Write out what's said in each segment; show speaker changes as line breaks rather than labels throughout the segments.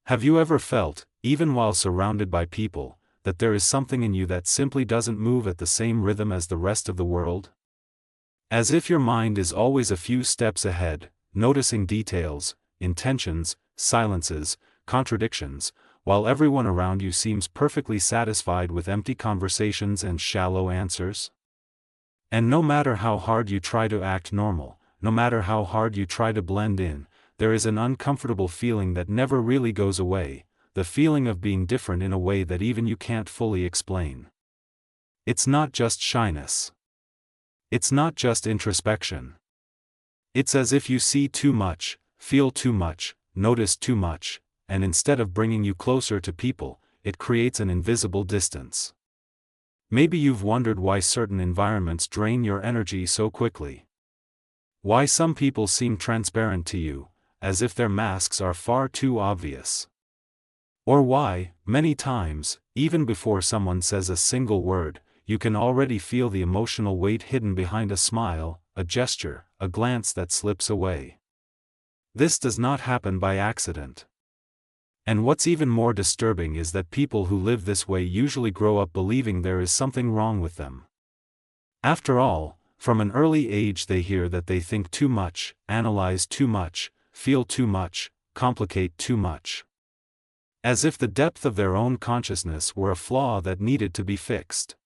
Have you ever felt, even while surrounded by people, that there is something in you that simply doesn't move at the same rhythm as the rest of the world? As if your mind is always a few steps ahead, noticing details, intentions, silences, contradictions, while everyone around you seems perfectly satisfied with empty conversations and shallow answers? And no matter how hard you try to act normal, no matter how hard you try to blend in, there is an uncomfortable feeling that never really goes away, the feeling of being different in a way that even you can't fully explain. It's not just shyness. It's not just introspection. It's as if you see too much, feel too much, notice too much, and instead of bringing you closer to people, it creates an invisible distance. Maybe you've wondered why certain environments drain your energy so quickly. Why some people seem transparent to you, as if their masks are far too obvious. Or why, many times, even before someone says a single word, you can already feel the emotional weight hidden behind a smile, a gesture, a glance that slips away. This does not happen by accident. And what's even more disturbing is that people who live this way usually grow up believing there is something wrong with them. After all, from an early age they hear that they think too much, analyze too much, feel too much, complicate too much. As if the depth of their own consciousness were a flaw that needed to be fixed.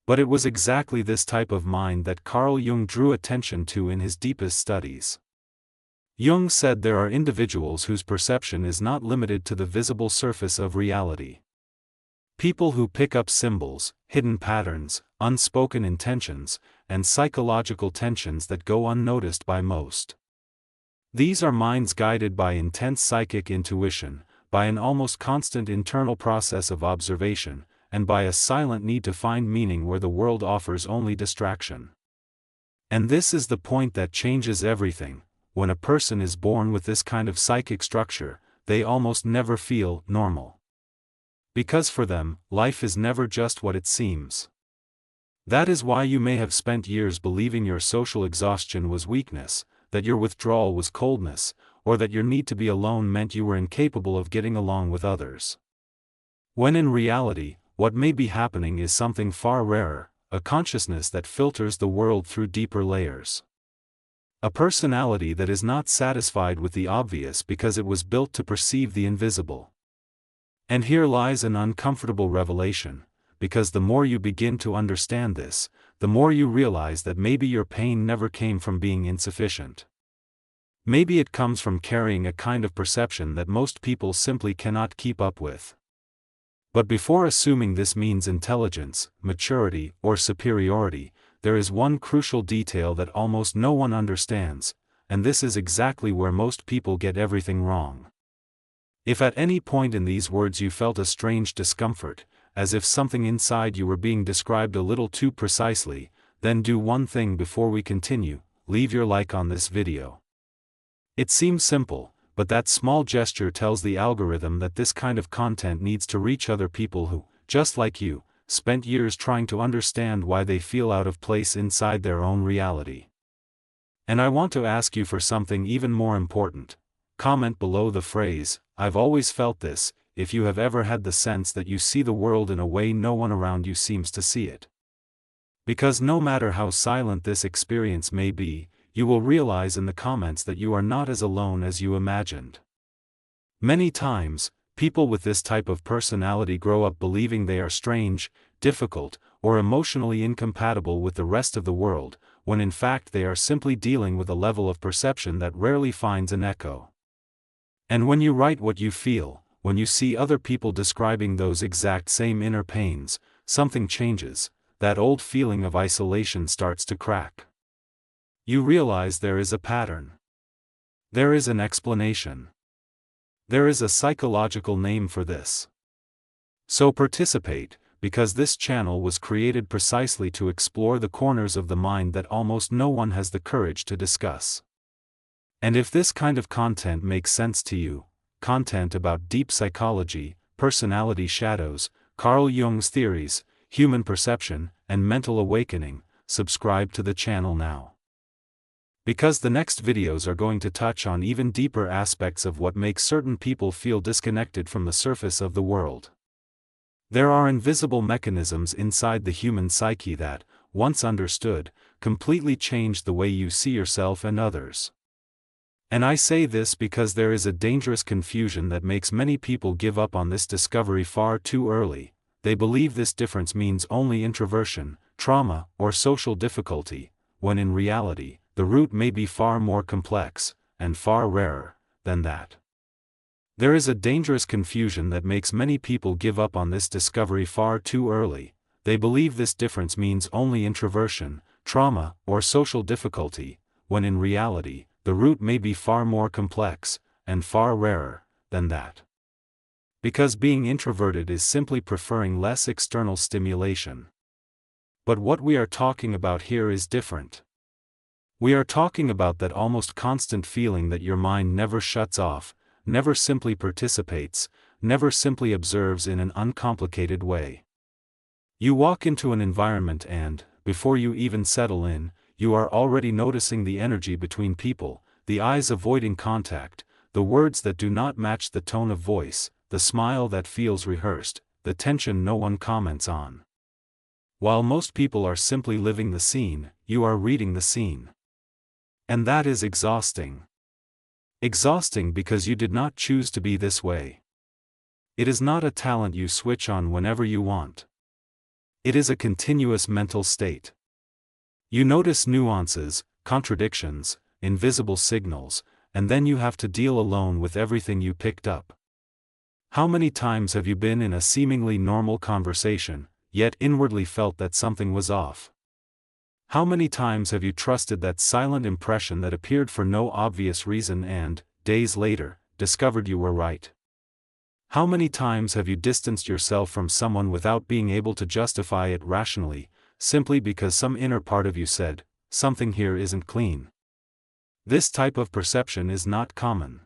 But it was exactly this type of mind that Carl Jung drew attention to in his deepest studies. Jung said there are individuals whose perception is not limited to the visible surface of reality. People who pick up symbols, hidden patterns, unspoken intentions, and psychological tensions that go unnoticed by most. These are minds guided by intense psychic intuition, by an almost constant internal process of observation, and by a silent need to find meaning where the world offers only distraction. And this is the point that changes everything. When a person is born with this kind of psychic structure, they almost never feel normal. Because for them, life is never just what it seems. That is why you may have spent years believing your social exhaustion was weakness, that your withdrawal was coldness, or that your need to be alone meant you were incapable of getting along with others. When in reality, what may be happening is something far rarer, a consciousness that filters the world through deeper layers. A personality that is not satisfied with the obvious because it was built to perceive the invisible. And here lies an uncomfortable revelation, because the more you begin to understand this, the more you realize that maybe your pain never came from being insufficient. Maybe it comes from carrying a kind of perception that most people simply cannot keep up with. But before assuming this means intelligence, maturity, or superiority, there is one crucial detail that almost no one understands, and this is exactly where most people get everything wrong. If at any point in these words you felt a strange discomfort, as if something inside you were being described a little too precisely, then do one thing before we continue: leave your like on this video. It seems simple, but that small gesture tells the algorithm that this kind of content needs to reach other people who, just like you, spent years trying to understand why they feel out of place inside their own reality. And I want to ask you for something even more important. Comment below the phrase, "I've always felt this," if you have ever had the sense that you see the world in a way no one around you seems to see it. Because no matter how silent this experience may be, you will realize in the comments that you are not as alone as you imagined. Many times, people with this type of personality grow up believing they are strange, difficult, or emotionally incompatible with the rest of the world, when in fact they are simply dealing with a level of perception that rarely finds an echo. And when you write what you feel, when you see other people describing those exact same inner pains, something changes. That old feeling of isolation starts to crack. You realize there is a pattern. There is an explanation. There is a psychological name for this. So participate, because this channel was created precisely to explore the corners of the mind that almost no one has the courage to discuss. And if this kind of content makes sense to you, content about deep psychology, personality shadows, Carl Jung's theories, human perception, and mental awakening, subscribe to the channel now. Because the next videos are going to touch on even deeper aspects of what makes certain people feel disconnected from the surface of the world. There are invisible mechanisms inside the human psyche that, once understood, completely change the way you see yourself and others. And I say this because there is a dangerous confusion that makes many people give up on this discovery far too early. They believe this difference means only introversion, trauma, or social difficulty, when in reality, the root may be far more complex, and far rarer, than that. There is a dangerous confusion that makes many people give up on this discovery far too early. They believe this difference means only introversion, trauma, or social difficulty, when in reality, the root may be far more complex, and far rarer, than that. Because being introverted is simply preferring less external stimulation. But what we are talking about here is different. We are talking about that almost constant feeling that your mind never shuts off, never simply participates, never simply observes in an uncomplicated way. You walk into an environment and, before you even settle in, you are already noticing the energy between people, the eyes avoiding contact, the words that do not match the tone of voice, the smile that feels rehearsed, the tension no one comments on. While most people are simply living the scene, you are reading the scene. And that is exhausting. Exhausting because you did not choose to be this way. It is not a talent you switch on whenever you want. It is a continuous mental state. You notice nuances, contradictions, invisible signals, and then you have to deal alone with everything you picked up. How many times have you been in a seemingly normal conversation, yet inwardly felt that something was off? How many times have you trusted that silent impression that appeared for no obvious reason and, days later, discovered you were right? How many times have you distanced yourself from someone without being able to justify it rationally, simply because some inner part of you said, something here isn't clean? This type of perception is not common.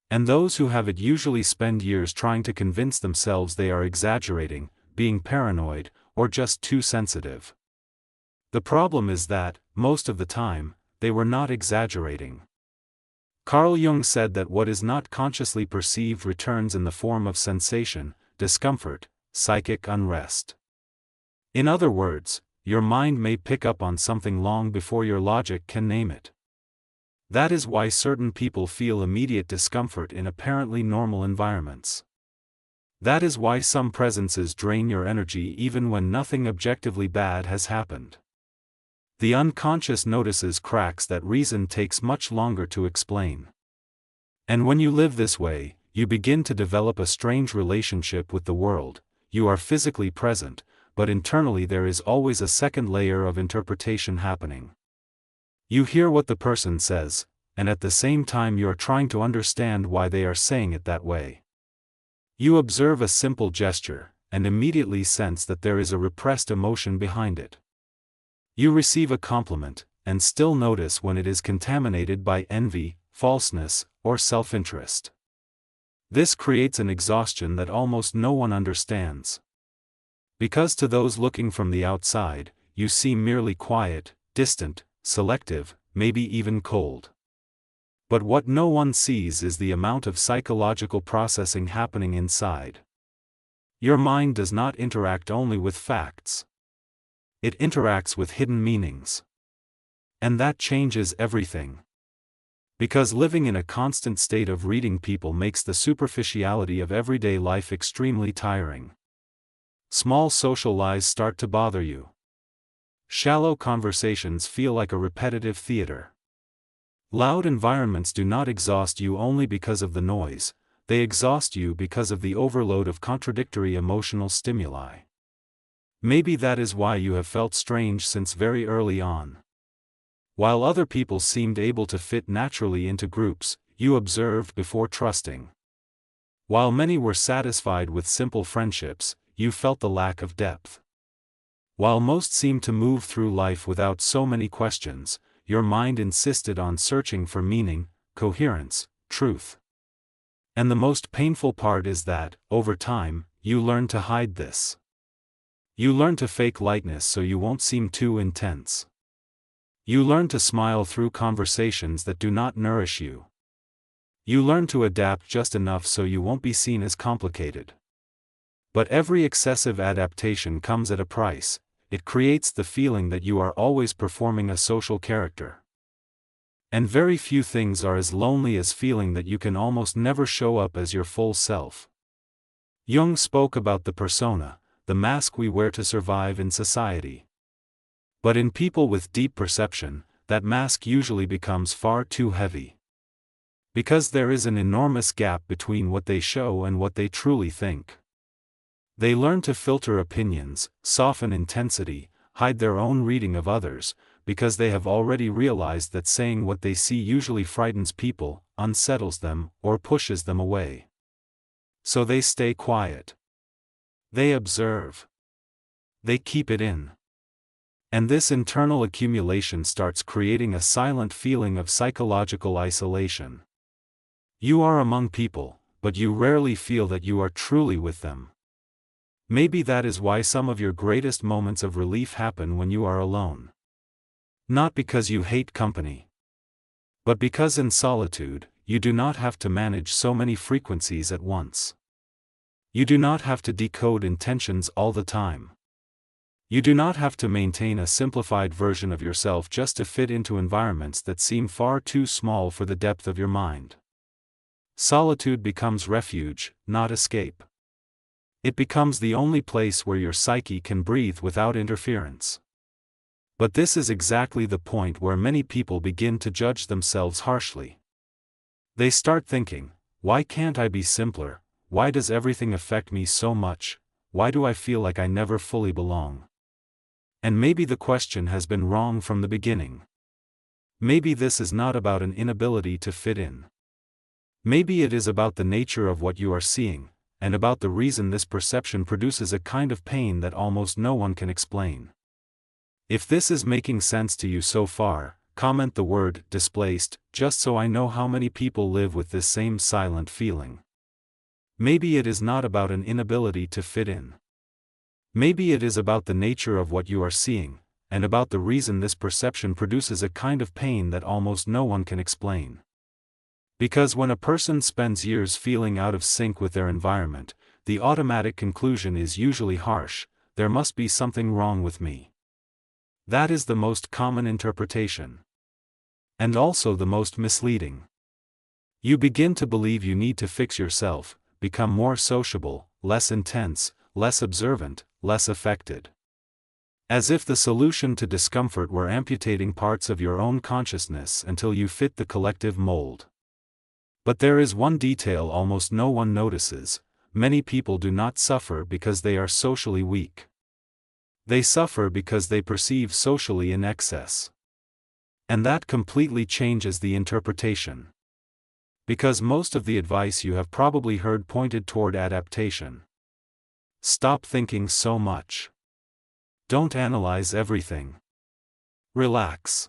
And those who have it usually spend years trying to convince themselves they are exaggerating, being paranoid, or just too sensitive. The problem is that, most of the time, they were not exaggerating. Carl Jung said that what is not consciously perceived returns in the form of sensation, discomfort, psychic unrest. In other words, your mind may pick up on something long before your logic can name it. That is why certain people feel immediate discomfort in apparently normal environments. That is why some presences drain your energy even when nothing objectively bad has happened. The unconscious notices cracks that reason takes much longer to explain. And when you live this way, you begin to develop a strange relationship with the world. You are physically present, but internally there is always a second layer of interpretation happening. You hear what the person says, and at the same time you are trying to understand why they are saying it that way. You observe a simple gesture, and immediately sense that there is a repressed emotion behind it. You receive a compliment, and still notice when it is contaminated by envy, falseness, or self-interest. This creates an exhaustion that almost no one understands. Because to those looking from the outside, you seem merely quiet, distant, selective, maybe even cold. But what no one sees is the amount of psychological processing happening inside. Your mind does not interact only with facts. It interacts with hidden meanings. And that changes everything. Because living in a constant state of reading people makes the superficiality of everyday life extremely tiring. Small social lies start to bother you. Shallow conversations feel like a repetitive theater. Loud environments do not exhaust you only because of the noise, they exhaust you because of the overload of contradictory emotional stimuli. Maybe that is why you have felt strange since very early on. While other people seemed able to fit naturally into groups, you observed before trusting. While many were satisfied with simple friendships, you felt the lack of depth. While most seemed to move through life without so many questions, your mind insisted on searching for meaning, coherence, truth. And the most painful part is that, over time, you learn to hide this. You learn to fake lightness so you won't seem too intense. You learn to smile through conversations that do not nourish you. You learn to adapt just enough so you won't be seen as complicated. But every excessive adaptation comes at a price. It creates the feeling that you are always performing a social character. And very few things are as lonely as feeling that you can almost never show up as your full self. Jung spoke about the persona, the mask we wear to survive in society. But in people with deep perception, that mask usually becomes far too heavy. Because there is an enormous gap between what they show and what they truly think. They learn to filter opinions, soften intensity, hide their own reading of others, because they have already realized that saying what they see usually frightens people, unsettles them, or pushes them away. So they stay quiet. They observe. They keep it in. And this internal accumulation starts creating a silent feeling of psychological isolation. You are among people, but you rarely feel that you are truly with them. Maybe that is why some of your greatest moments of relief happen when you are alone. Not because you hate company, but because in solitude, you do not have to manage so many frequencies at once. You do not have to decode intentions all the time. You do not have to maintain a simplified version of yourself just to fit into environments that seem far too small for the depth of your mind. Solitude becomes refuge, not escape. It becomes the only place where your psyche can breathe without interference. But this is exactly the point where many people begin to judge themselves harshly. They start thinking, why can't I be simpler? Why does everything affect me so much? Why do I feel like I never fully belong? And maybe the question has been wrong from the beginning. Maybe this is not about an inability to fit in. Maybe it is about the nature of what you are seeing, and about the reason this perception produces a kind of pain that almost no one can explain. If this is making sense to you so far, comment the word displaced, just so I know how many people live with this same silent feeling. Maybe it is not about an inability to fit in. Maybe it is about the nature of what you are seeing, and about the reason this perception produces a kind of pain that almost no one can explain. Because when a person spends years feeling out of sync with their environment, the automatic conclusion is usually harsh: there must be something wrong with me. That is the most common interpretation. And also the most misleading. You begin to believe you need to fix yourself, become more sociable, less intense, less observant, less affected. As if the solution to discomfort were amputating parts of your own consciousness until you fit the collective mold. But there is one detail almost no one notices: many people do not suffer because they are socially weak. They suffer because they perceive socially in excess. And that completely changes the interpretation. Because most of the advice you have probably heard pointed toward adaptation. Stop thinking so much. Don't analyze everything. Relax.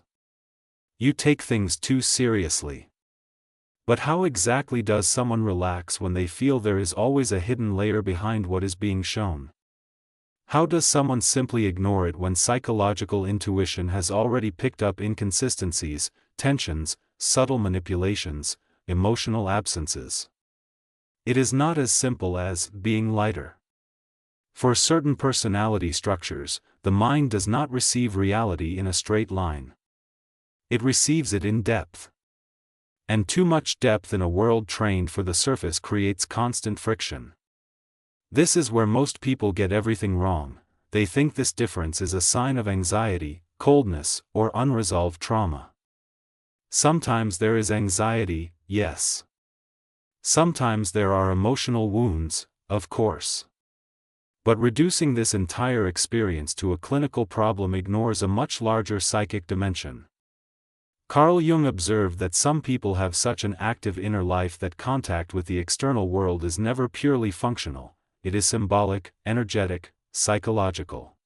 You take things too seriously. But how exactly does someone relax when they feel there is always a hidden layer behind what is being shown? How does someone simply ignore it when psychological intuition has already picked up inconsistencies, tensions, subtle manipulations, emotional absences? It is not as simple as being lighter. For certain personality structures, the mind does not receive reality in a straight line. It receives it in depth. And too much depth in a world trained for the surface creates constant friction. This is where most people get everything wrong. They think this difference is a sign of anxiety, coldness, or unresolved trauma. Sometimes there is anxiety, yes. Sometimes there are emotional wounds, of course. But reducing this entire experience to a clinical problem ignores a much larger psychic dimension. Carl Jung observed that some people have such an active inner life that contact with the external world is never purely functional. It is symbolic, energetic, psychological.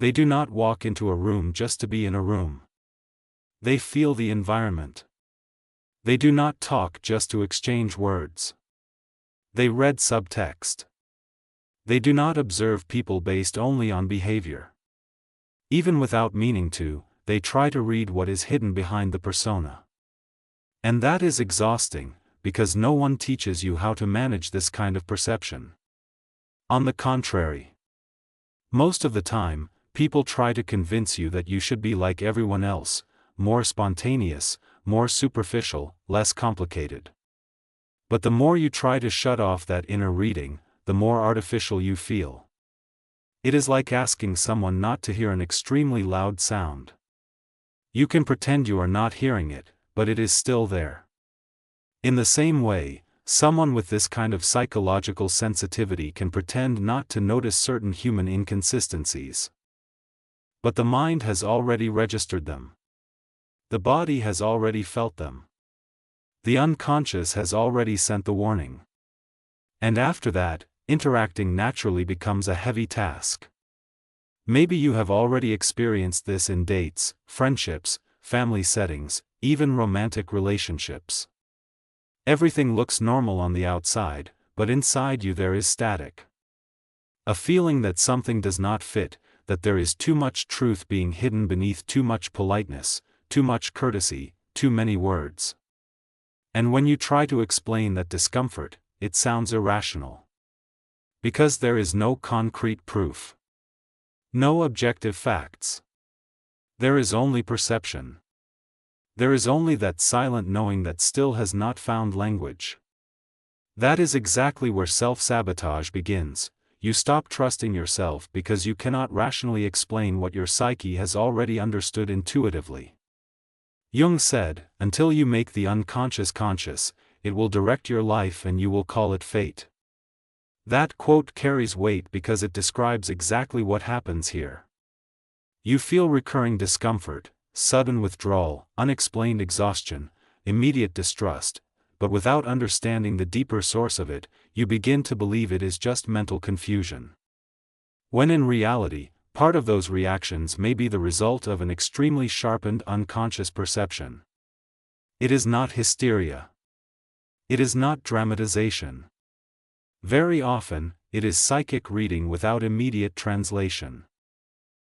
They do not walk into a room just to be in a room. They feel the environment. They do not talk just to exchange words. They read subtext. They do not observe people based only on behavior. Even without meaning to, they try to read what is hidden behind the persona. And that is exhausting, because no one teaches you how to manage this kind of perception. On the contrary, most of the time, people try to convince you that you should be like everyone else, more spontaneous, more superficial, less complicated. But the more you try to shut off that inner reading, the more artificial you feel. It is like asking someone not to hear an extremely loud sound. You can pretend you are not hearing it, but it is still there. In the same way, someone with this kind of psychological sensitivity can pretend not to notice certain human inconsistencies. But the mind has already registered them. The body has already felt them. The unconscious has already sent the warning. And after that, interacting naturally becomes a heavy task. Maybe you have already experienced this in dates, friendships, family settings, even romantic relationships. Everything looks normal on the outside, but inside you there is static. A feeling that something does not fit, that there is too much truth being hidden beneath too much politeness, too much courtesy, too many words. And when you try to explain that discomfort, it sounds irrational. Because there is no concrete proof. No objective facts. There is only perception. There is only that silent knowing that still has not found language. That is exactly where self-sabotage begins. You stop trusting yourself because you cannot rationally explain what your psyche has already understood intuitively. Jung said, "Until you make the unconscious conscious, it will direct your life and you will call it fate." That quote carries weight because it describes exactly what happens here. You feel recurring discomfort, sudden withdrawal, unexplained exhaustion, immediate distrust, but without understanding the deeper source of it, you begin to believe it is just mental confusion. When in reality, part of those reactions may be the result of an extremely sharpened unconscious perception. It is not hysteria. It is not dramatization. Very often, it is psychic reading without immediate translation.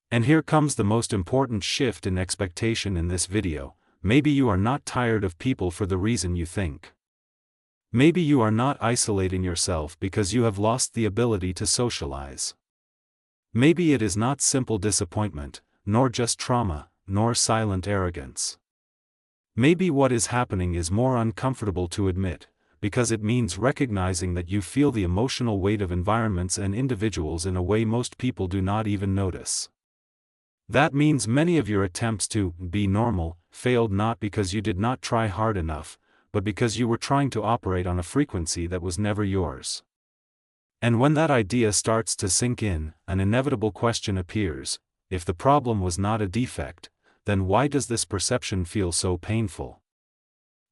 And here comes the most important shift in expectation in this video. Maybe you are not tired of people for the reason you think. Maybe you are not isolating yourself because you have lost the ability to socialize. Maybe it is not simple disappointment, nor just trauma, nor silent arrogance. Maybe what is happening is more uncomfortable to admit, because it means recognizing that you feel the emotional weight of environments and individuals in a way most people do not even notice. That means many of your attempts to be normal failed not because you did not try hard enough, but because you were trying to operate on a frequency that was never yours. And when that idea starts to sink in, an inevitable question appears: if the problem was not a defect, then why does this perception feel so painful?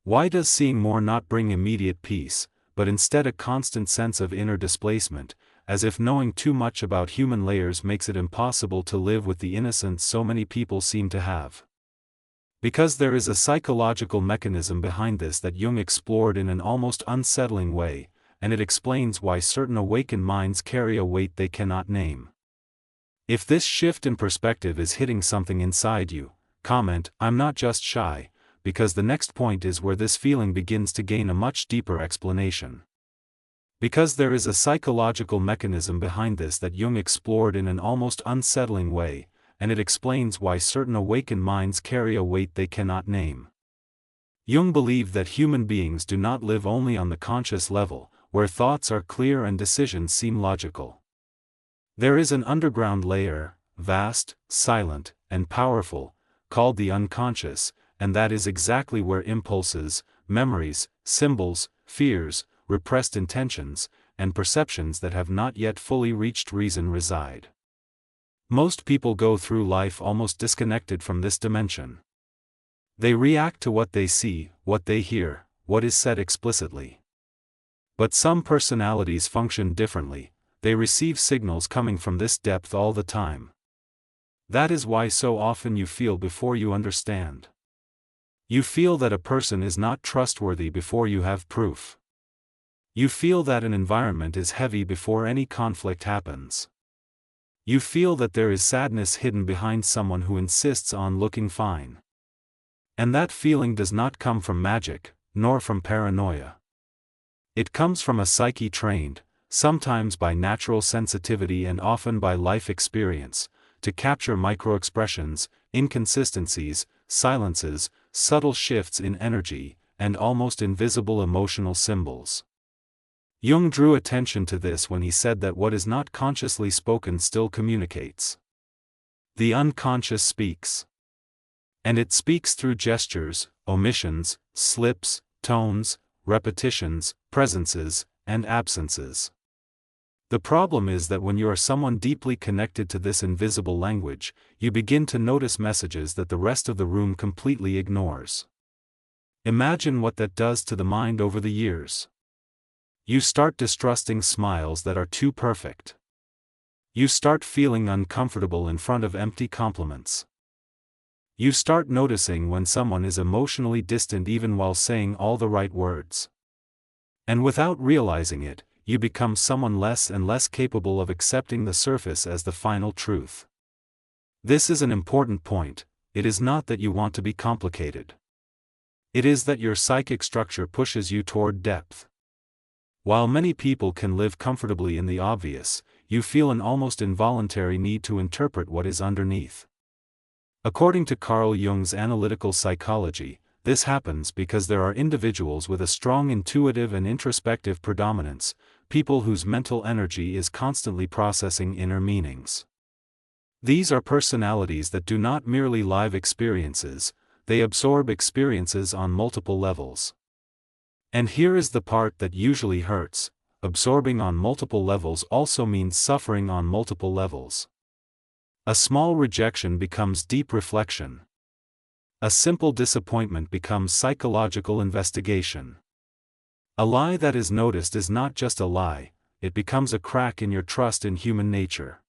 Why does seeing more not bring immediate peace, but instead a constant sense of inner displacement, as if knowing too much about human layers makes it impossible to live with the innocence so many people seem to have? Because there is a psychological mechanism behind this that Jung explored in an almost unsettling way, and it explains why certain awakened minds carry a weight they cannot name. If this shift in perspective is hitting something inside you, comment, "I'm not just shy," because the next point is where this feeling begins to gain a much deeper explanation. Because there is a psychological mechanism behind this that Jung explored in an almost unsettling way, and it explains why certain awakened minds carry a weight they cannot name. Jung believed that human beings do not live only on the conscious level, where thoughts are clear and decisions seem logical. There is an underground layer, vast, silent, and powerful, called the unconscious, and that is exactly where impulses, memories, symbols, fears, repressed intentions, and perceptions that have not yet fully reached reason reside. Most people go through life almost disconnected from this dimension. They react to what they see, what they hear, what is said explicitly. But some personalities function differently. They receive signals coming from this depth all the time. That is why so often you feel before you understand. You feel that a person is not trustworthy before you have proof. You feel that an environment is heavy before any conflict happens. You feel that there is sadness hidden behind someone who insists on looking fine. And that feeling does not come from magic, nor from paranoia. It comes from a psyche trained, sometimes by natural sensitivity and often by life experience, to capture microexpressions, inconsistencies, silences, subtle shifts in energy, and almost invisible emotional symbols. Jung drew attention to this when he said that what is not consciously spoken still communicates. The unconscious speaks. And it speaks through gestures, omissions, slips, tones, repetitions, presences, and absences. The problem is that when you are someone deeply connected to this invisible language, you begin to notice messages that the rest of the room completely ignores. Imagine what that does to the mind over the years. You start distrusting smiles that are too perfect. You start feeling uncomfortable in front of empty compliments. You start noticing when someone is emotionally distant even while saying all the right words. And without realizing it, you become someone less and less capable of accepting the surface as the final truth. This is an important point. It is not that you want to be complicated. It is that your psychic structure pushes you toward depth. While many people can live comfortably in the obvious, you feel an almost involuntary need to interpret what is underneath. According to Carl Jung's analytical psychology, this happens because there are individuals with a strong intuitive and introspective predominance, people whose mental energy is constantly processing inner meanings. These are personalities that do not merely live experiences, they absorb experiences on multiple levels. And here is the part that usually hurts: absorbing on multiple levels also means suffering on multiple levels. A small rejection becomes deep reflection. A simple disappointment becomes psychological investigation. A lie that is noticed is not just a lie, it becomes a crack in your trust in human nature.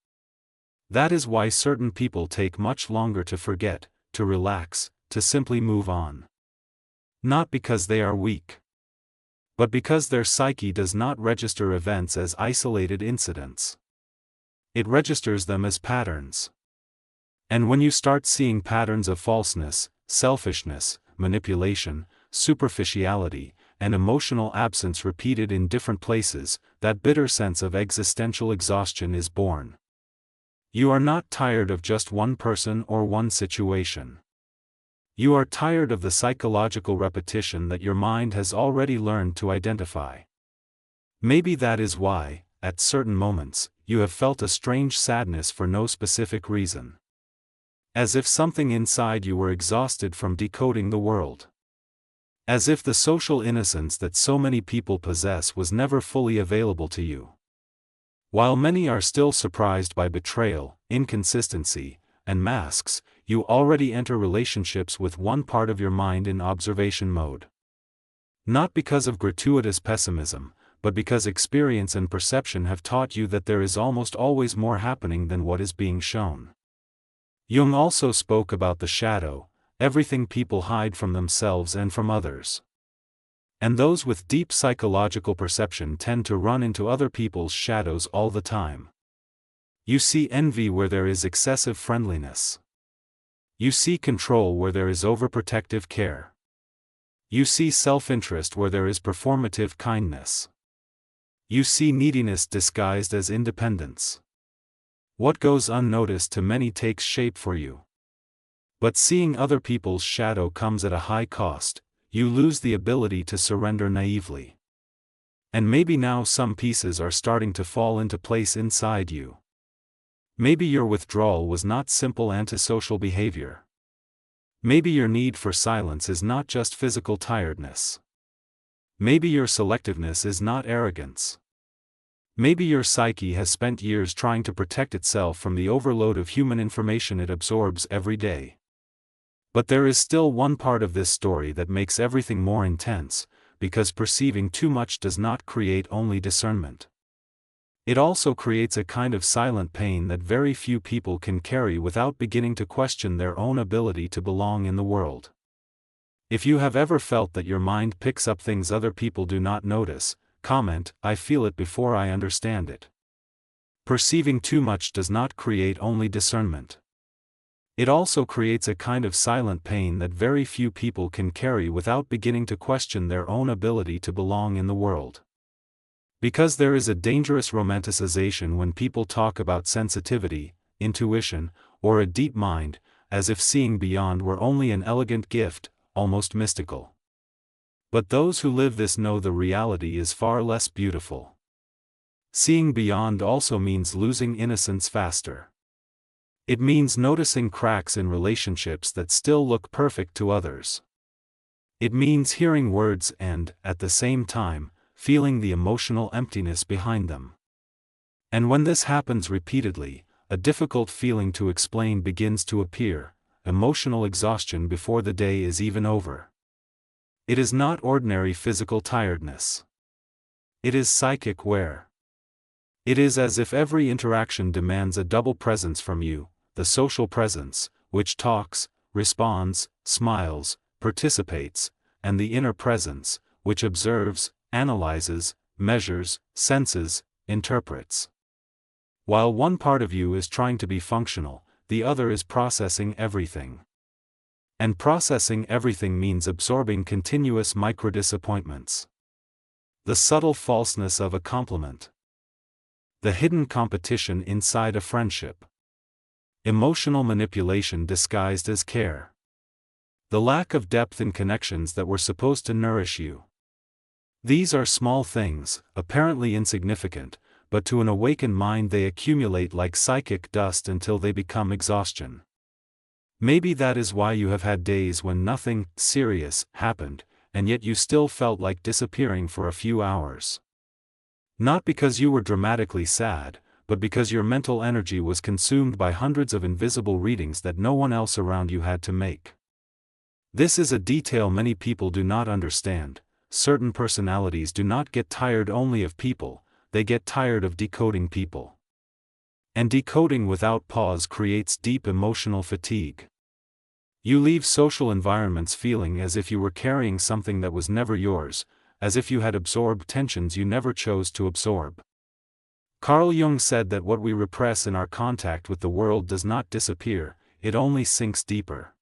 That is why certain people take much longer to forget, to relax, to simply move on. Not because they are weak, but because their psyche does not register events as isolated incidents. It registers them as patterns. And when you start seeing patterns of falseness, selfishness, manipulation, superficiality, and emotional absence repeated in different places, that bitter sense of existential exhaustion is born. You are not tired of just one person or one situation. You are tired of the psychological repetition that your mind has already learned to identify. Maybe that is why, at certain moments, you have felt a strange sadness for no specific reason. As if something inside you were exhausted from decoding the world. As if the social innocence that so many people possess was never fully available to you. While many are still surprised by betrayal, inconsistency, and masks, you already enter relationships with one part of your mind in observation mode. Not because of gratuitous pessimism, but because experience and perception have taught you that there is almost always more happening than what is being shown. Jung also spoke about the shadow, everything people hide from themselves and from others. And those with deep psychological perception tend to run into other people's shadows all the time. You see envy where there is excessive friendliness. You see control where there is overprotective care. You see self-interest where there is performative kindness. You see neediness disguised as independence. What goes unnoticed to many takes shape for you. But seeing other people's shadow comes at a high cost. You lose the ability to surrender naively. And maybe now some pieces are starting to fall into place inside you. Maybe your withdrawal was not simple antisocial behavior. Maybe your need for silence is not just physical tiredness. Maybe your selectiveness is not arrogance. Maybe your psyche has spent years trying to protect itself from the overload of human information it absorbs every day. But there is still one part of this story that makes everything more intense, because perceiving too much does not create only discernment. It also creates a kind of silent pain that very few people can carry without beginning to question their own ability to belong in the world. If you have ever felt that your mind picks up things other people do not notice, comment, "I feel it before I understand it." Perceiving too much does not create only discernment. It also creates a kind of silent pain that very few people can carry without beginning to question their own ability to belong in the world. Because there is a dangerous romanticization when people talk about sensitivity, intuition, or a deep mind, as if seeing beyond were only an elegant gift, almost mystical. But those who live this know the reality is far less beautiful. Seeing beyond also means losing innocence faster. It means noticing cracks in relationships that still look perfect to others. It means hearing words and, at the same time, feeling the emotional emptiness behind them. And when this happens repeatedly, a difficult feeling to explain begins to appear, emotional exhaustion before the day is even over. It is not ordinary physical tiredness. It is psychic wear. It is as if every interaction demands a double presence from you, the social presence, which talks, responds, smiles, participates, and the inner presence, which observes, analyzes, measures, senses, interprets. While one part of you is trying to be functional, the other is processing everything. And processing everything means absorbing continuous micro-disappointments. The subtle falseness of a compliment. The hidden competition inside a friendship. Emotional manipulation disguised as care. The lack of depth in connections that were supposed to nourish you. These are small things, apparently insignificant, but to an awakened mind they accumulate like psychic dust until they become exhaustion. Maybe that is why you have had days when nothing serious happened, and yet you still felt like disappearing for a few hours. Not because you were dramatically sad, but because your mental energy was consumed by hundreds of invisible readings that no one else around you had to make. This is a detail many people do not understand. Certain personalities do not get tired only of people, they get tired of decoding people. And decoding without pause creates deep emotional fatigue. You leave social environments feeling as if you were carrying something that was never yours, as if you had absorbed tensions you never chose to absorb. Carl Jung said that what we repress in our contact with the world does not disappear, it only sinks deeper.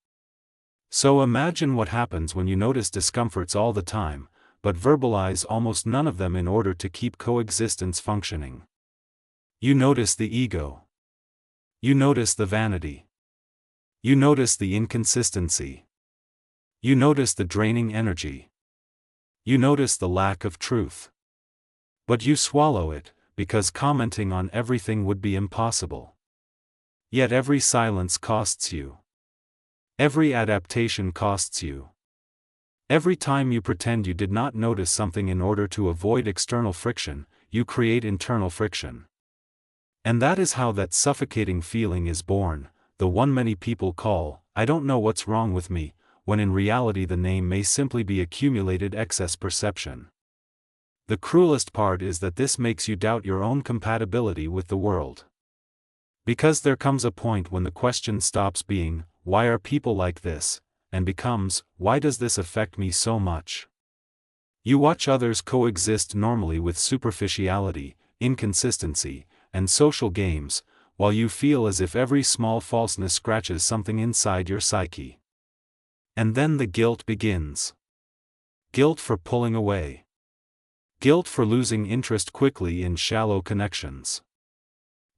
So imagine what happens when you notice discomforts all the time, but verbalize almost none of them in order to keep coexistence functioning. You notice the ego. You notice the vanity. You notice the inconsistency. You notice the draining energy. You notice the lack of truth. But you swallow it, because commenting on everything would be impossible. Yet every silence costs you. Every adaptation costs you. Every time you pretend you did not notice something in order to avoid external friction, you create internal friction. And that is how that suffocating feeling is born, the one many people call, "I don't know what's wrong with me," when in reality the name may simply be accumulated excess perception. The cruelest part is that this makes you doubt your own compatibility with the world. Because there comes a point when the question stops being, "Why are people like this?" and becomes, "Why does this affect me so much?" You watch others coexist normally with superficiality, inconsistency, and social games, while you feel as if every small falseness scratches something inside your psyche. And then the guilt begins. Guilt for pulling away. Guilt for losing interest quickly in shallow connections.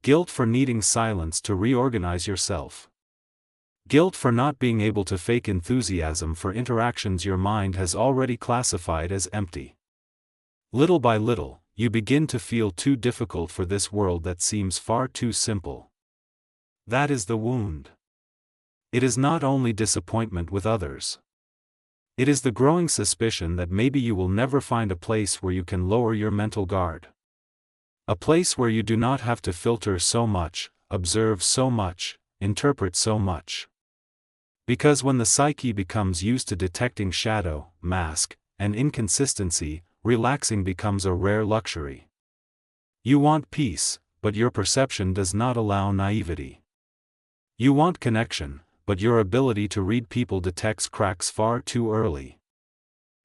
Guilt for needing silence to reorganize yourself. Guilt for not being able to fake enthusiasm for interactions your mind has already classified as empty. Little by little, you begin to feel too difficult for this world that seems far too simple. That is the wound. It is not only disappointment with others. It is the growing suspicion that maybe you will never find a place where you can lower your mental guard. A place where you do not have to filter so much, observe so much, interpret so much. Because when the psyche becomes used to detecting shadow, mask, and inconsistency, relaxing becomes a rare luxury. You want peace, but your perception does not allow naivety. You want connection, but your ability to read people detects cracks far too early.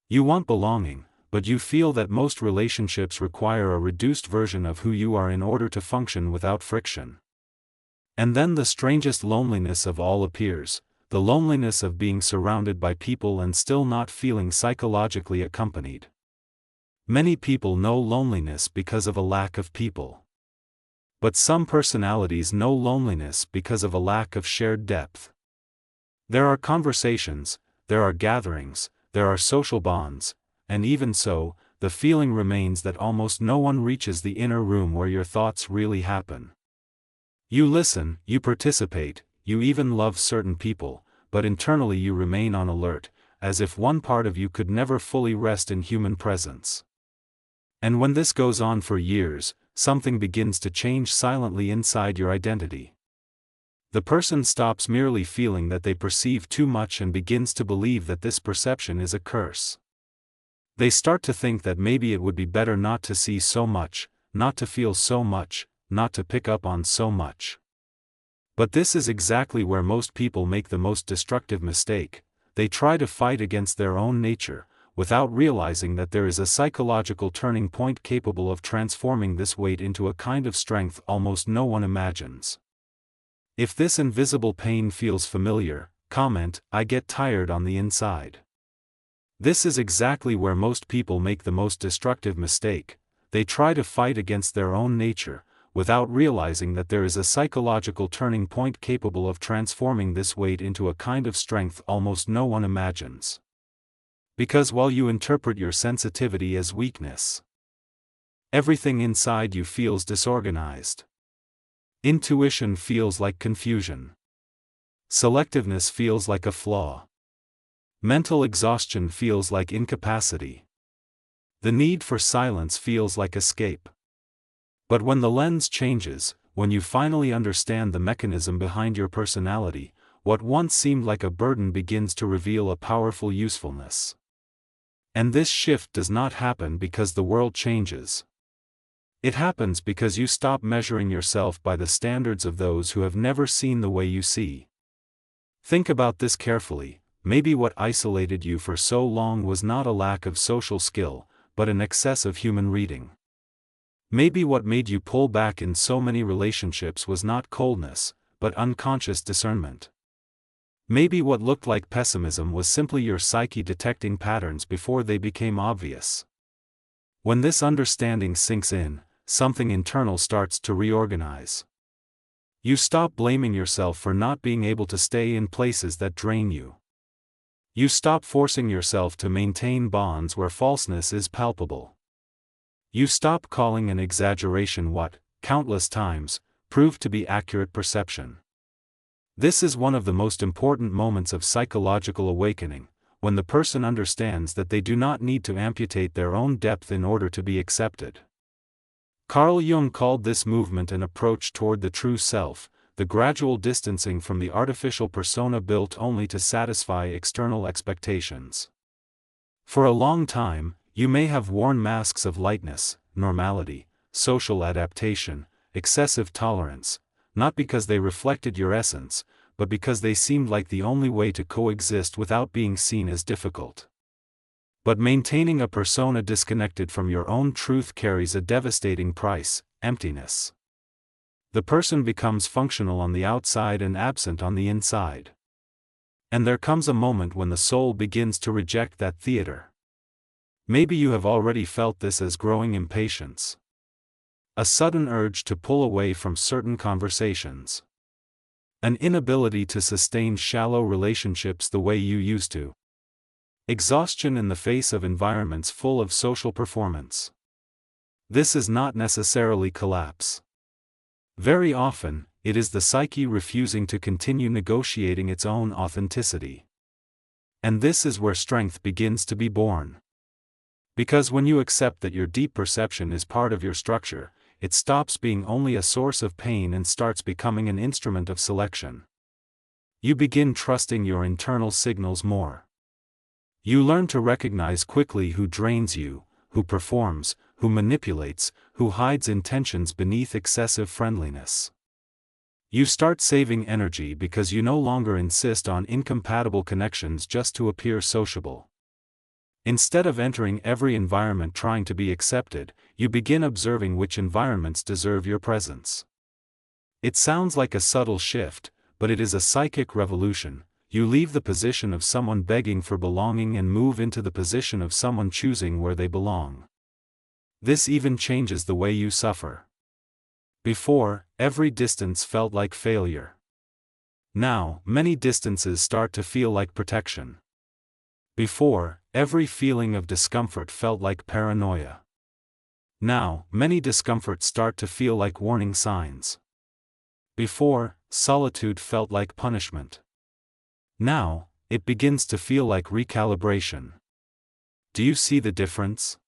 You want belonging, but you feel that most relationships require a reduced version of who you are in order to function without friction. And then the strangest loneliness of all appears, the loneliness of being surrounded by people and still not feeling psychologically accompanied. Many people know loneliness because of a lack of people. But some personalities know loneliness because of a lack of shared depth. There are conversations, there are gatherings, there are social bonds, and even so, the feeling remains that almost no one reaches the inner room where your thoughts really happen. You listen, you participate, you even love certain people, but internally you remain on alert, as if one part of you could never fully rest in human presence. And when this goes on for years, something begins to change silently inside your identity. The person stops merely feeling that they perceive too much and begins to believe that this perception is a curse. They start to think that maybe it would be better not to see so much, not to feel so much, not to pick up on so much. But this is exactly where most people make the most destructive mistake. They try to fight against their own nature, without realizing that there is a psychological turning point capable of transforming this weight into a kind of strength almost no one imagines. If this invisible pain feels familiar, comment, "I get tired on the inside." This is exactly where most people make the most destructive mistake. They try to fight against their own nature, without realizing that there is a psychological turning point capable of transforming this weight into a kind of strength almost no one imagines. Because while you interpret your sensitivity as weakness, everything inside you feels disorganized. Intuition feels like confusion. Selectiveness feels like a flaw. Mental exhaustion feels like incapacity. The need for silence feels like escape. But when the lens changes, when you finally understand the mechanism behind your personality, what once seemed like a burden begins to reveal a powerful usefulness. And this shift does not happen because the world changes. It happens because you stop measuring yourself by the standards of those who have never seen the way you see. Think about this carefully. Maybe what isolated you for so long was not a lack of social skill, but an excess of human reading. Maybe what made you pull back in so many relationships was not coldness, but unconscious discernment. Maybe what looked like pessimism was simply your psyche detecting patterns before they became obvious. When this understanding sinks in, something internal starts to reorganize. You stop blaming yourself for not being able to stay in places that drain you. You stop forcing yourself to maintain bonds where falseness is palpable. You stop calling an exaggeration what, countless times, proved to be accurate perception. This is one of the most important moments of psychological awakening, when the person understands that they do not need to amputate their own depth in order to be accepted. Carl Jung called this movement an approach toward the true self, the gradual distancing from the artificial persona built only to satisfy external expectations. For a long time, you may have worn masks of lightness, normality, social adaptation, excessive tolerance, not because they reflected your essence, but because they seemed like the only way to coexist without being seen as difficult. But maintaining a persona disconnected from your own truth carries a devastating price: emptiness. The person becomes functional on the outside and absent on the inside. And there comes a moment when the soul begins to reject that theater. Maybe you have already felt this as growing impatience. A sudden urge to pull away from certain conversations. An inability to sustain shallow relationships the way you used to. Exhaustion in the face of environments full of social performance. This is not necessarily collapse. Very often, it is the psyche refusing to continue negotiating its own authenticity. And this is where strength begins to be born. Because when you accept that your deep perception is part of your structure, it stops being only a source of pain and starts becoming an instrument of selection. You begin trusting your internal signals more. You learn to recognize quickly who drains you, who performs, who manipulates, who hides intentions beneath excessive friendliness. You start saving energy because you no longer insist on incompatible connections just to appear sociable. Instead of entering every environment trying to be accepted, you begin observing which environments deserve your presence. It sounds like a subtle shift, but it is a psychic revolution. You leave the position of someone begging for belonging and move into the position of someone choosing where they belong. This even changes the way you suffer. Before, every distance felt like failure. Now, many distances start to feel like protection. Before, every feeling of discomfort felt like paranoia. Now, many discomforts start to feel like warning signs. Before, solitude felt like punishment. Now, it begins to feel like recalibration. Do you see the difference?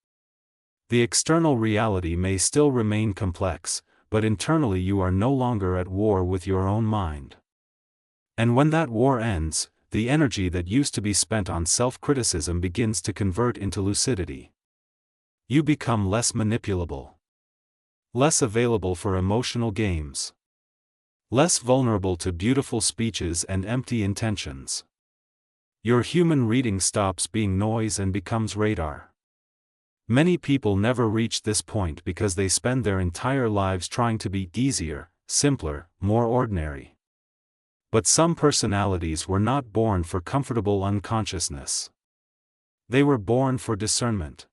The external reality may still remain complex, but internally you are no longer at war with your own mind. And when that war ends, the energy that used to be spent on self-criticism begins to convert into lucidity. You become less manipulable. Less available for emotional games. Less vulnerable to beautiful speeches and empty intentions. Your human reading stops being noise and becomes radar. Many people never reach this point because they spend their entire lives trying to be easier, simpler, more ordinary. But some personalities were not born for comfortable unconsciousness. They were born for discernment.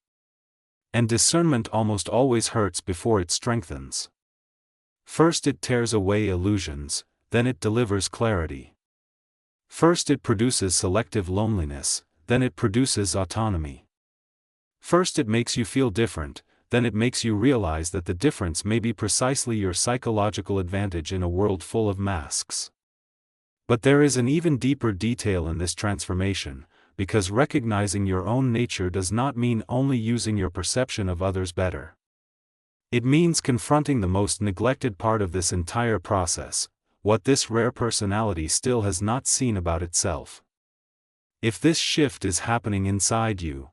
And discernment almost always hurts before it strengthens. First it tears away illusions, then it delivers clarity. First it produces selective loneliness, then it produces autonomy. First it makes you feel different, then it makes you realize that the difference may be precisely your psychological advantage in a world full of masks. But there is an even deeper detail in this transformation, because recognizing your own nature does not mean only using your perception of others better. It means confronting the most neglected part of this entire process, what this rare personality still has not seen about itself. If this shift is happening inside you,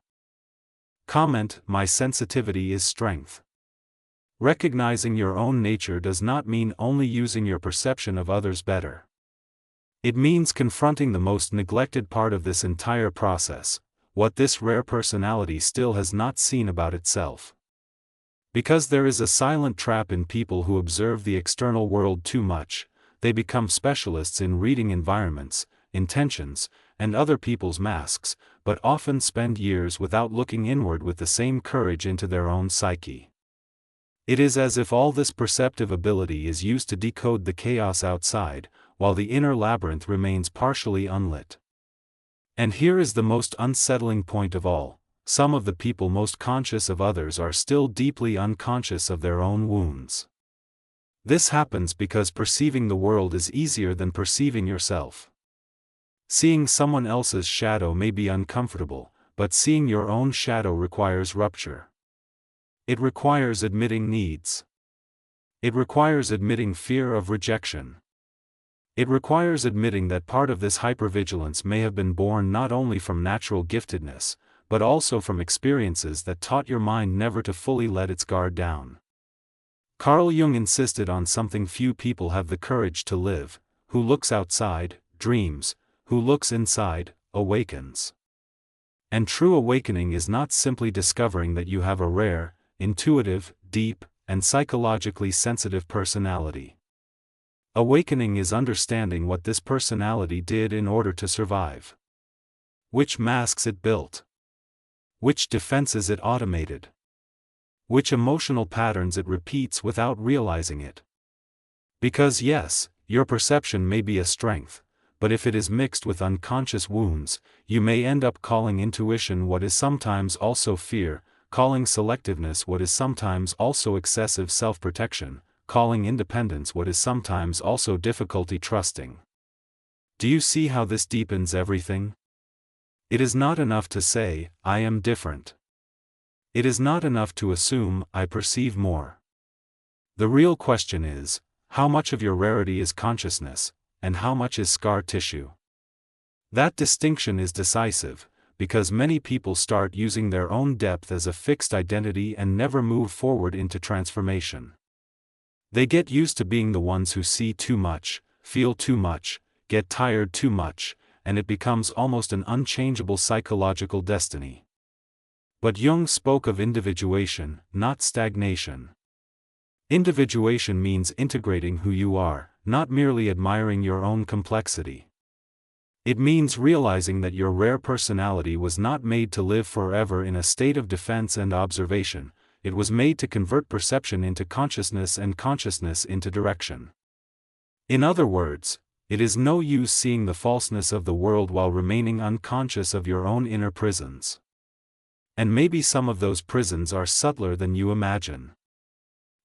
comment, "My sensitivity is strength." Recognizing your own nature does not mean only using your perception of others better. It means confronting the most neglected part of this entire process, what this rare personality still has not seen about itself. Because there is a silent trap in people who observe the external world too much, they become specialists in reading environments, intentions, and other people's masks, but often spend years without looking inward with the same courage into their own psyche. It is as if all this perceptive ability is used to decode the chaos outside, while the inner labyrinth remains partially unlit. And here is the most unsettling point of all: some of the people most conscious of others are still deeply unconscious of their own wounds. This happens because perceiving the world is easier than perceiving yourself. Seeing someone else's shadow may be uncomfortable, but seeing your own shadow requires rupture. It requires admitting needs. It requires admitting fear of rejection. It requires admitting that part of this hypervigilance may have been born not only from natural giftedness, but also from experiences that taught your mind never to fully let its guard down. Carl Jung insisted on something few people have the courage to live: who looks outside, dreams; who looks inside, awakens. And true awakening is not simply discovering that you have a rare, intuitive, deep, and psychologically sensitive personality. Awakening is understanding what this personality did in order to survive. Which masks it built. Which defenses it automated. Which emotional patterns it repeats without realizing it. Because yes, your perception may be a strength, but if it is mixed with unconscious wounds, you may end up calling intuition what is sometimes also fear, calling selectiveness what is sometimes also excessive self-protection, calling independence what is sometimes also difficulty trusting. Do you see how this deepens everything? It is not enough to say, "I am different." It is not enough to assume, "I perceive more." The real question is, how much of your rarity is consciousness, and how much is scar tissue? That distinction is decisive, because many people start using their own depth as a fixed identity and never move forward into transformation. They get used to being the ones who see too much, feel too much, get tired too much, and it becomes almost an unchangeable psychological destiny. But Jung spoke of individuation, not stagnation. Individuation means integrating who you are, not merely admiring your own complexity. It means realizing that your rare personality was not made to live forever in a state of defense and observation, it was made to convert perception into consciousness and consciousness into direction. In other words, it is no use seeing the falseness of the world while remaining unconscious of your own inner prisons. And maybe some of those prisons are subtler than you imagine.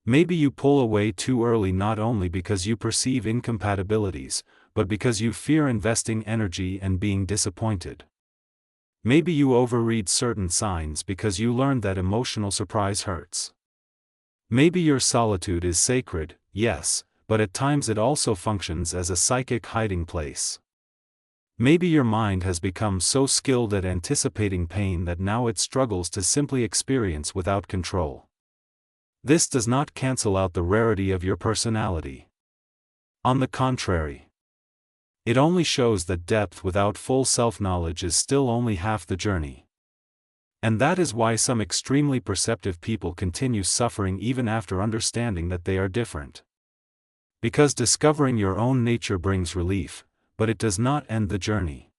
Maybe you pull away too early not only because you perceive incompatibilities, but because you fear investing energy and being disappointed. Maybe you overread certain signs because you learned that emotional surprise hurts. Maybe your solitude is sacred, yes, but at times it also functions as a psychic hiding place. Maybe your mind has become so skilled at anticipating pain that now it struggles to simply experience without control. This does not cancel out the rarity of your personality. On the contrary, it only shows that depth without full self-knowledge is still only half the journey. And that is why some extremely perceptive people continue suffering even after understanding that they are different. Because discovering your own nature brings relief, but it does not end the journey.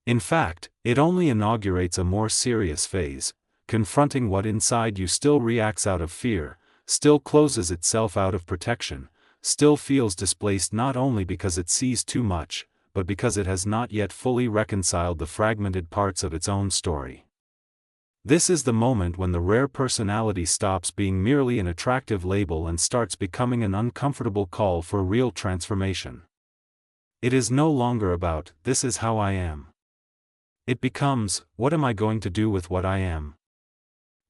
In fact, it only inaugurates a more serious phase, confronting what inside you still reacts out of fear, still closes itself out of protection, still feels displaced not only because it sees too much, but because it has not yet fully reconciled the fragmented parts of its own story. This is the moment when the rare personality stops being merely an attractive label and starts becoming an uncomfortable call for real transformation. It is no longer about, "This is how I am." It becomes, "What am I going to do with what I am?"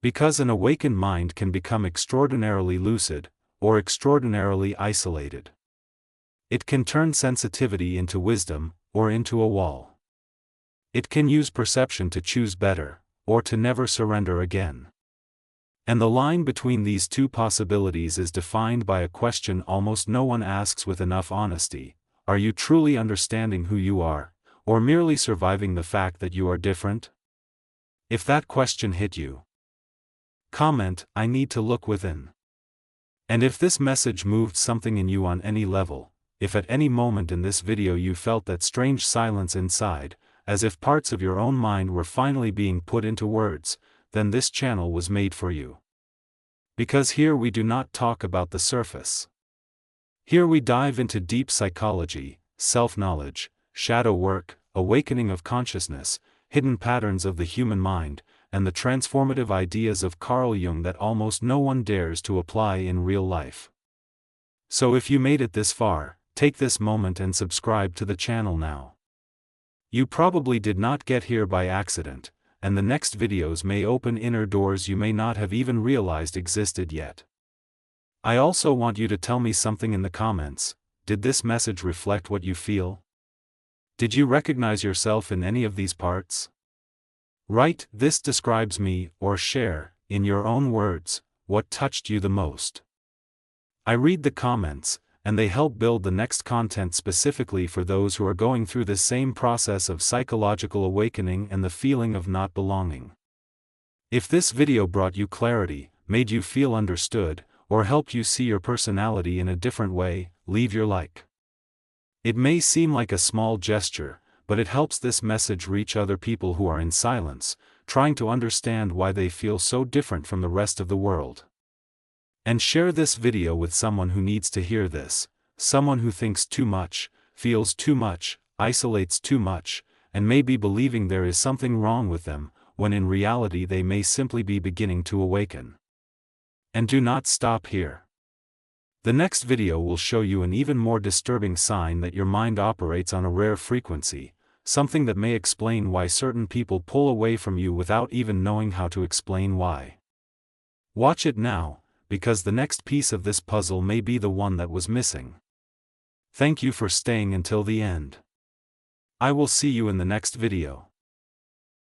Because an awakened mind can become extraordinarily lucid, or extraordinarily isolated. It can turn sensitivity into wisdom, or into a wall. It can use perception to choose better, or to never surrender again. And the line between these two possibilities is defined by a question almost no one asks with enough honesty: are you truly understanding who you are, or merely surviving the fact that you are different? If that question hit you, comment, "I need to look within." And if this message moved something in you on any level, if at any moment in this video you felt that strange silence inside, as if parts of your own mind were finally being put into words, then this channel was made for you. Because here we do not talk about the surface. Here we dive into deep psychology, self-knowledge, shadow work, awakening of consciousness, hidden patterns of the human mind, and the transformative ideas of Carl Jung that almost no one dares to apply in real life. So if you made it this far, take this moment and subscribe to the channel now. You probably did not get here by accident, and the next videos may open inner doors you may not have even realized existed yet. I also want you to tell me something in the comments. Did this message reflect what you feel? Did you recognize yourself in any of these parts? Write, "This describes me," or share, in your own words, what touched you the most. I read the comments, and they help build the next content specifically for those who are going through the same process of psychological awakening and the feeling of not belonging. If this video brought you clarity, made you feel understood, or helped you see your personality in a different way, leave your like. It may seem like a small gesture, but it helps this message reach other people who are in silence, trying to understand why they feel so different from the rest of the world. And share this video with someone who needs to hear this, someone who thinks too much, feels too much, isolates too much, and may be believing there is something wrong with them, when in reality they may simply be beginning to awaken. And do not stop here. The next video will show you an even more disturbing sign that your mind operates on a rare frequency, something that may explain why certain people pull away from you without even knowing how to explain why. Watch it now, because the next piece of this puzzle may be the one that was missing. Thank you for staying until the end. I will see you in the next video.